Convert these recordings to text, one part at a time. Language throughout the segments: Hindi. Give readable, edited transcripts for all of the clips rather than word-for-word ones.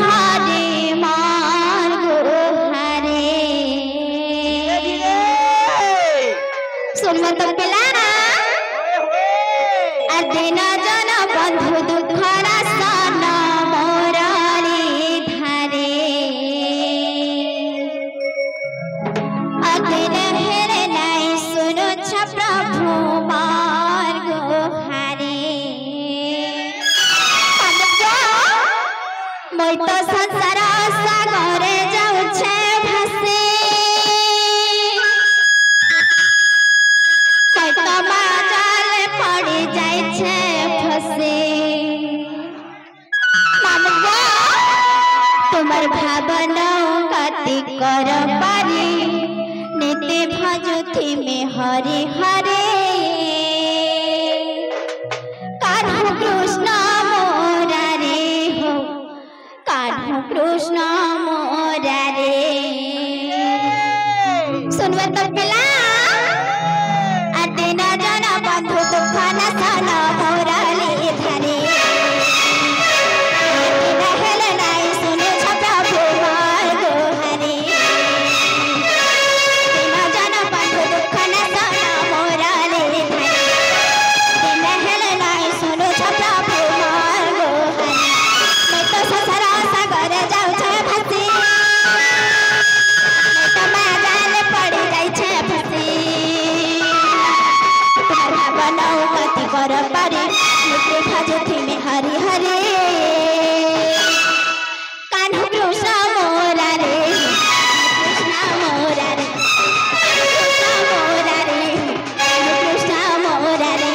हरे मार्ग हरे सुन मत पिला दिन जन बंधु दुखर सन मोरारी धारे अदिन हेरे नहीं सुनो छ प्रभु मार्ग हरे मैं तो संसार सागरे जाऊ छे भसे मैं तो माजाल पड़ी जाय छे फसे मामगो तुम्हार भावना कति कर पारी नीति भजुथि में हरे हरे कान्हू कृष्ण मोरारे हो कान्हू कृष्ण मोरारे सुनवे तो पिला अदिन जन बंधु दुख न सन मोराली धरे हेल नहीं सुने छ प्रभु मार्ग हरे दिन जन बंधु दुख न सन मोराली धरे दिन हेल नहीं सुने छ प्रभु मार्ग हरे मैं तो संसार सागर जाऊ छे फसी मैं तो माजाल पड़ी जाय छे फसी बनाओ कति कर पारे मुझे भजुथि में हरि हरे कान्हू कृष्ण मोरारे कृष्ण मोरारे कृष्ण मोरारे कृष्ण मोरारे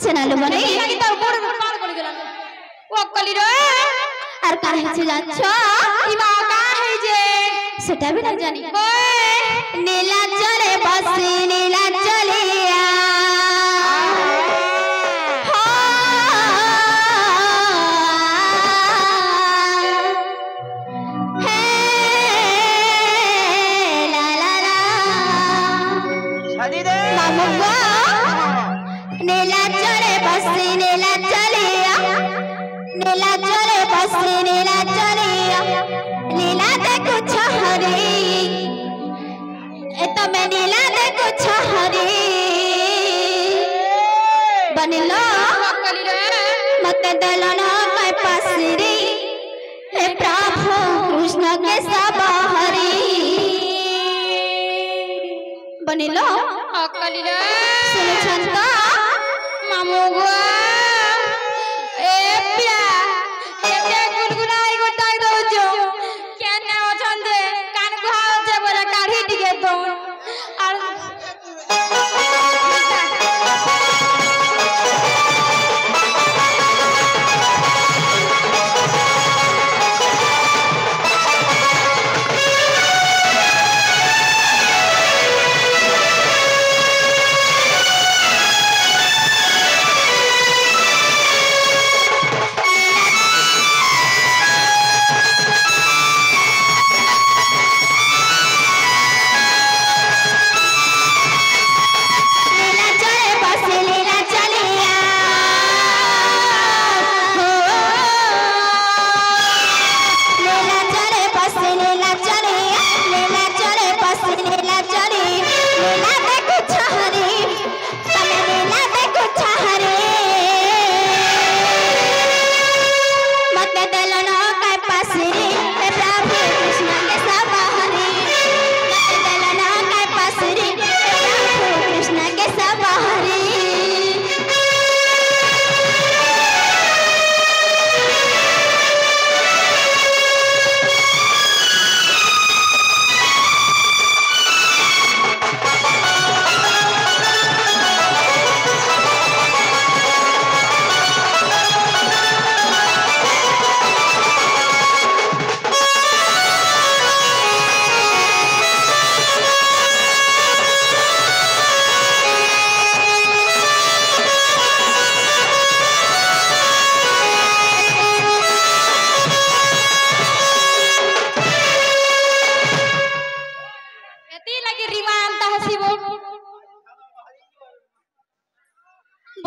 चनालो बने लगी तो गोड़ पार गली गेला ओ कली रे आर काहे से जाछ इमा काहे जे सेटा भी न जानी ओए नीला चले बसी नीला चलिया हे ला ला ला शादी दे मामुगा नीला चले बसी नीला चलिया नीला चले बसी नीला चलिया नीला दे कुछ हरी ए तो मैं नीला दे कुछ हरी बनिलो मत दलना मैं पसरी हे प्रभु कृष्ण के सब हरी बनिलो अकली रे सुन छंता मामुगो ए प्या एते गुलगुलाई गोटाई दउजो केने अछंदे कान घाव जे बोला काढी दिगे तो आर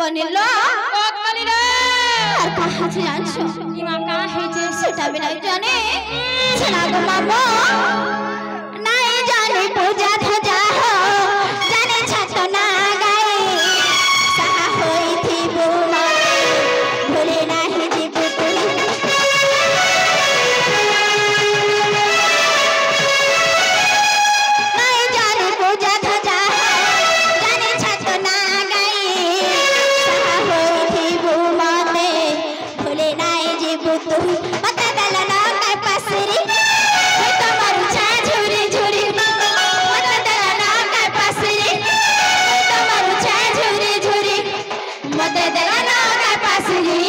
बनिलो ओ कलिलो আর কাহা জানছো ইমা কা হেছে সেটা আমি নাই জানি ছেনা গো মামো নাই জানি পূজা ধ্বজা জানি ছাত না গাই সাহা হইথিব মতে ভুলে নাহি জীব তুই নাই জানি পূজা ধ্বজা জানি ছাত না গাই সাহা হইথিব মতে ভুলে নাই জীব তুই মতে দেল না কাই পাসরি তোমার ছা ঝুরি ঝুরি মতে দেল না কাই পাসরি তোমার ছা ঝুরি ঝুরি মতে দেল না কাই পাসরি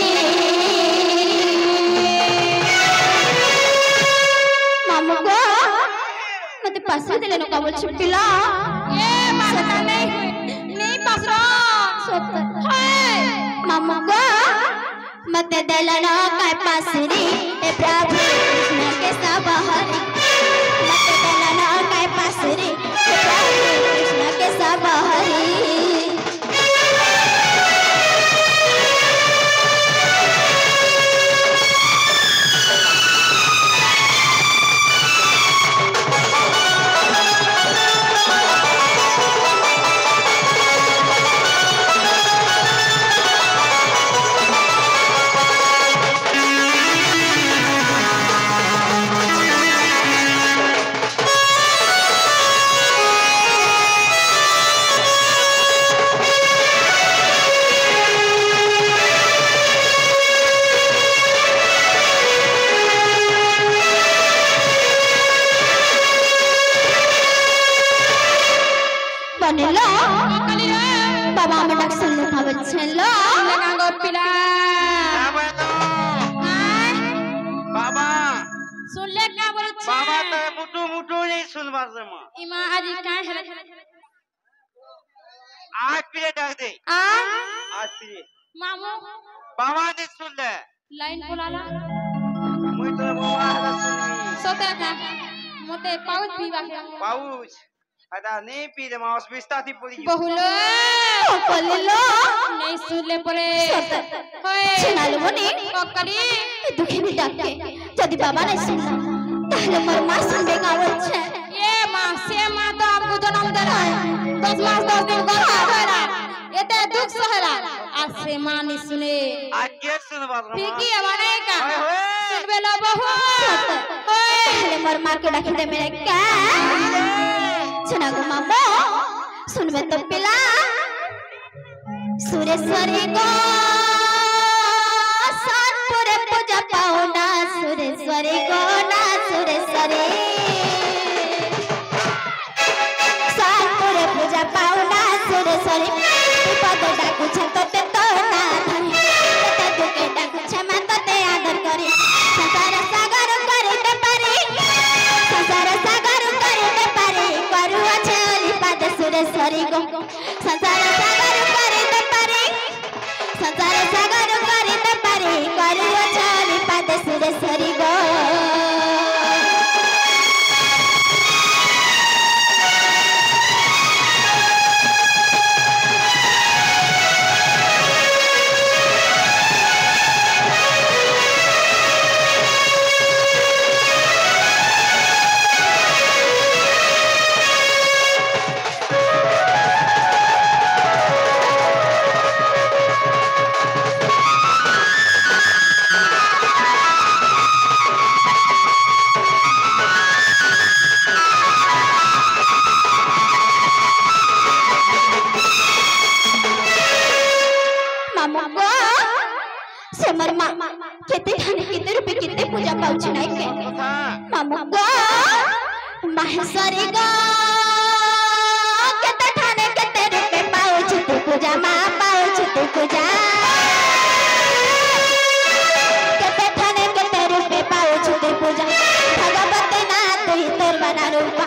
মামু গো মতে পাসরি দিলে না কাবল छिपिला এ মাতা নেই পাসরা সত্য হায় मामू गो मत दलना काय पासरी ए प्रभु कृष्ण के सब हरि मत दलना काय पासरी ए प्रभु कृष्ण के सब हरि बनिलो कलिलो बाबा में डाक सुन लो खावत छलो লেগা গো পিলা বাবা তো বাবা শুনলে কা বলছে বাবা তো মুটু মুটু নেই শুনবার জমা ইমা আজি কা হেলা আজ পিলে ডাক দে আ আজ পিলে মামু বাবা ने শুনলে লাইন পোলালা মুই তো বাবা হারা শুনি সতে কা মতে পাউচ পিবা কে পাউচ আদা নেই পিলে মাউস বিস্তাতি পড়ি বহুলো বলিলো নেই শুনলে পরে হয় ছেনালো বনি ককলি দুঃখে भी ডাকে যদি বাবা নাই শুনলো তাহলে মোর মা শুনবে গাवत छे ये माँ से माँ तो आपको जन्म दे रहा है 10 मास 10 दिन गर्भ होएला एते दुख सहेला आज से माँ नहीं सुने आज के শুনবার জমা ठीक ही है माने का ओए होए सुनबे लो बहु তাহলে মোর মাকে ডাকি দে মেরে কা ছেনা গো মামো শুনবে তো পিলা सुरेश्वरी गो सोनपुरे पूजा पाओना सुरेश्वरी गो ना सुरेश्वरी सोनपुरे पूजा पाओना सुरेश्वरी विपद डाकू छतते तो ना धरे ते दुके डाकू क्षमा तते आदर करी संसार सागर करते पारी संसार सागर करते पारी करू আছে ओली पाद सुरेश्वरी गो संसार सागर करते पारी संसार सागर करते पारी करू আছে ओली पाद सुरेश्वरी गो पूजा पाउछ नाही के मामू गो माहेश्वरी गो केते ठाणे केते रूपे पाउछ तू पूजा मा पाउछ तू पूजा केते ठाणे केते रूपे पाउछ तू पूजा भगवती ना तू तोर बना रूपा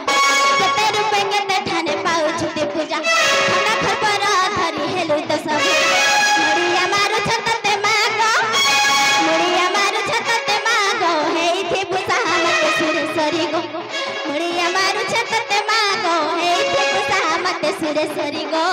केते रूपे केते ठाणे पाउछ तू पूजा खाना घर पर धरी हेलु त सब मुड़िया मारू छतते मागो मुड़िया मारू छतते मागो हेइथे बुसा मते सुरेश्वरी गो मुड़िया मारू छतते मागो हेइथे बुसा मते सुरेश्वरी गो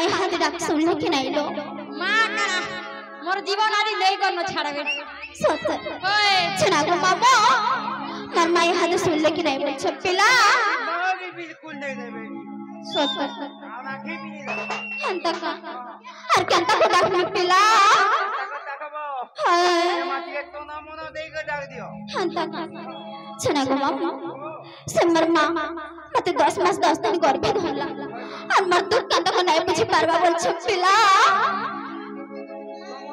माय हाथ डाक सुनले कि नहीं लो মা কানা মোর জীবন আরি নেই কোন ছাড়বে सत ওই छना को मामो मार माय हाथ सुनले कि नहीं बोल छपिला मैं भी बिल्कुल नहीं देवे सत आना की भी नहीं देवे हंता का और केंता को डाक में पिला तक बो हाय ये माटी के तो ना मनो दे के डाक दियो हंता का छना को मामो समर मा मते 10 मास 10 दिन गर्भ धरला और मर दुख केंता को नहीं बुझी पारबा बोल छपिला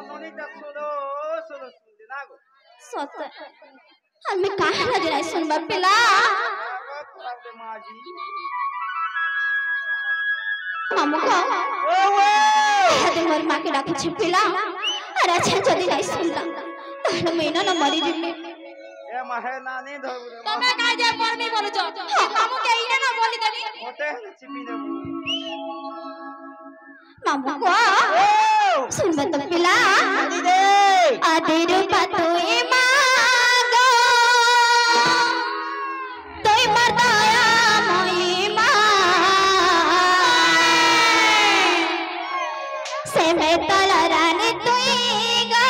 मनो ता सोलो सोलो सुन ना गो सत और मैं कहां नजर आई सुनबा पिला माजी मामू को ओ वो हाथे मोर मां के डाके छपिला और अच्छा जदी नहीं सुनला ताहले मैना न मरी जिमे ए महे नानी धर তুমি কাই যে পড়মি বলছো মামু কে ইনে না বলি দেনি होते हैं चिपी दे मामू को ओ सुनबा तो पिला नानी दे आदिर पातोई मांगो तोय मरदाया मोई मां से मैं तला रानी तुई गा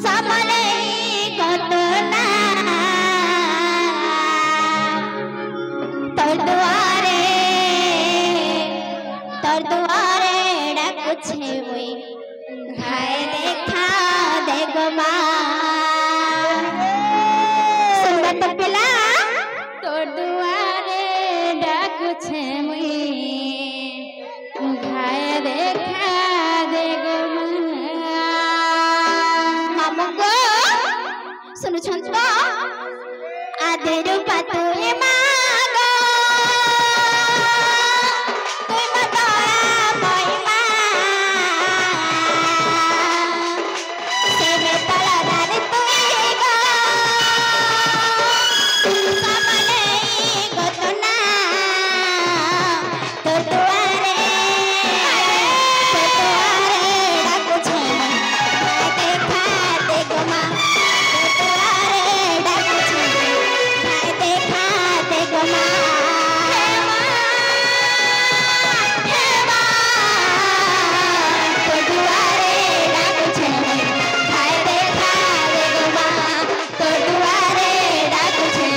समले कतना तोर दुआरे डाक छे मोई घाय देखा दे गो मां सुनबा तो पिला তোর দুয়ারে ডাকছে মুই ঘায়ে দেখা দে গো মা मामू को सुनु छंत आदेर पातोई मांगो तुई मताया मोई मां से में तला रानी तुई गो समले गतना तो दुआरे डाक छे देखा दे गो मां तो दुआरे डाक छे देखा दे गो मां हे मां तो दुआरे डाक छे देखा दे गो मां तो दुआरे डाक छे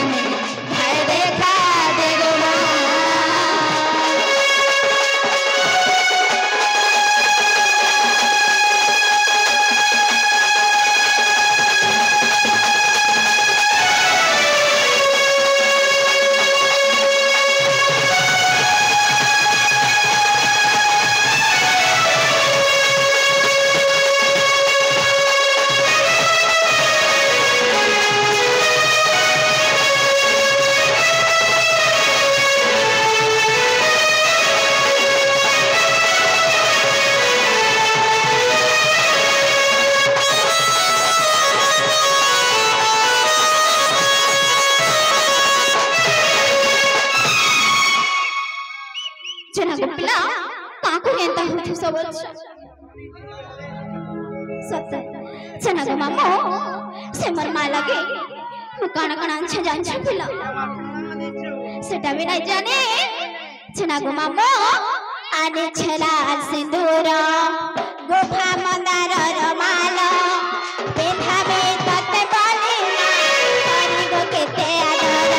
देखा दे गो मां जना गोपिला काकू एंता होथु सब सत जना गो मामो से मर मा लगे काना काना छ जान छ पिला सेटा भी नहीं जाने जना गो मामो आने छला सिंदूर गोफा मंदार रमाल पेधावे तते बाली करी गो केते आदर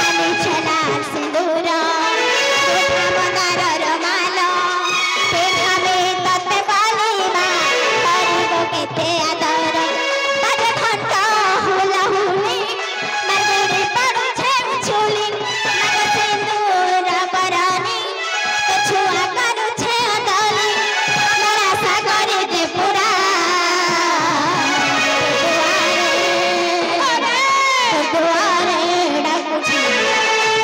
आने छला सिंदूर गोफा मंदार रमाल पेधावे तते बाली करी गो केते आदर बाजे घंटा हुला हुली मरगुड़ी पड़ू छे छुली मग सिंदूर बरानी कछुआ करू छे अदली लड़ा सागरे दे पुरा दुआरे डाकू छे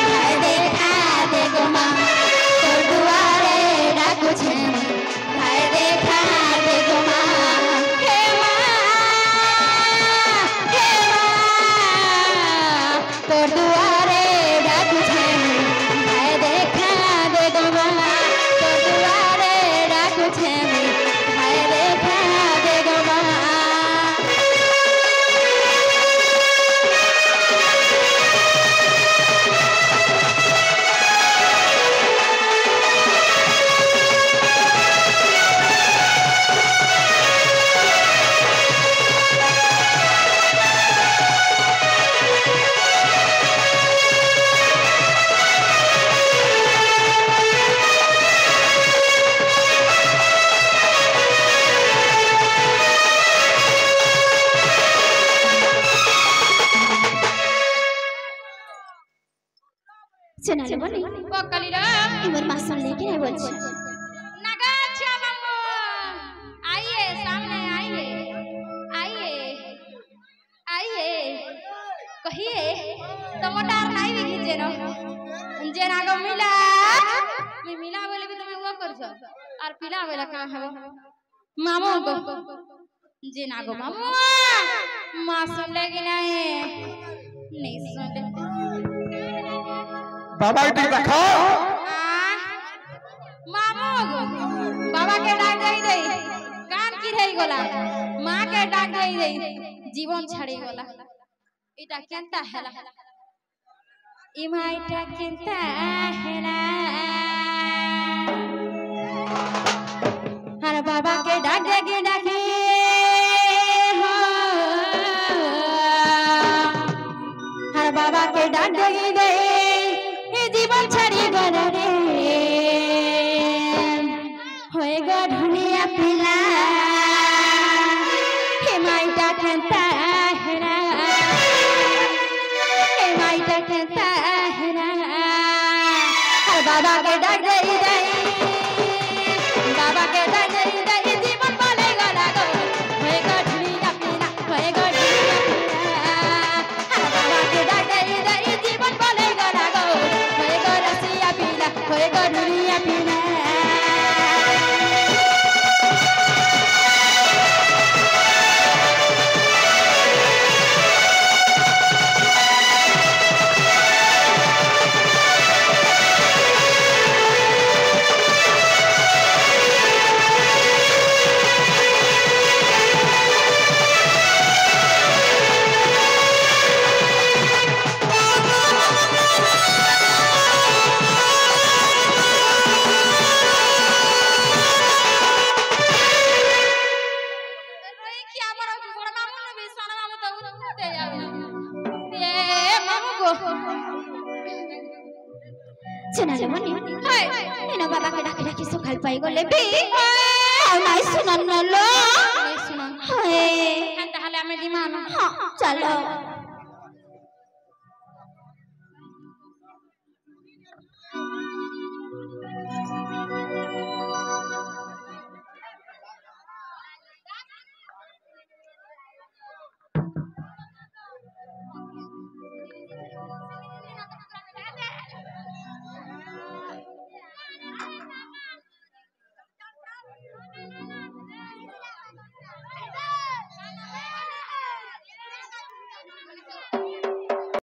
घर देखा दे गो मां तो दुआरे डाकू छे घर देखा दे गो मां हे मां तो दुआरे डाकू छे घर देखा दे गो मां तो दुआरे डाकू छे घर देखा दे गो मां শোনালে বলি বকলিরা এবার মা শুনলে কি নাই বলছি नागा अच्छा मामू आइए सामने आइए आइए आइए कहिए तो मोटार नहीं भी खींचे रो जे नागो मिला मैं मिला बोले भी तुम्हें वो कर सो और पिला बोला कहाँ है वो मामू को जे नागो मामू माँ सुन लेगी नहीं सुन ले बाबा इटी रखो मामू बाबा के डाक दे कान की रही गोला माँ के डाक दे जीवन छाड़ी गोला इटा केंता हैला इमा इटा केंता हैला हर बाबा के डाक दे डाके हो हर बाबा के डाक दे जीवन छाड़ी गोला रे होएगा ढुनिया पिला हेमाइटा केंता हैरा हेमाइटा केंता हैरा हर बाबा के डाक दे बाबा के डाक दे जीवन बोलेगा लागो होएगा ढुनिया पिला होएगा ढुनिया पिला हर बाबा के डाक दे जीवन बोलेगा लागो होएगा रसिया पिला होएगा ढुनिया पिला শোনালে বলি এনা বাবা কে ডাকে ডাকে সকাল পাই গলে বি আর নাই শুনান না লো শুনুন হায় তাহলে আমি দিমানো চলো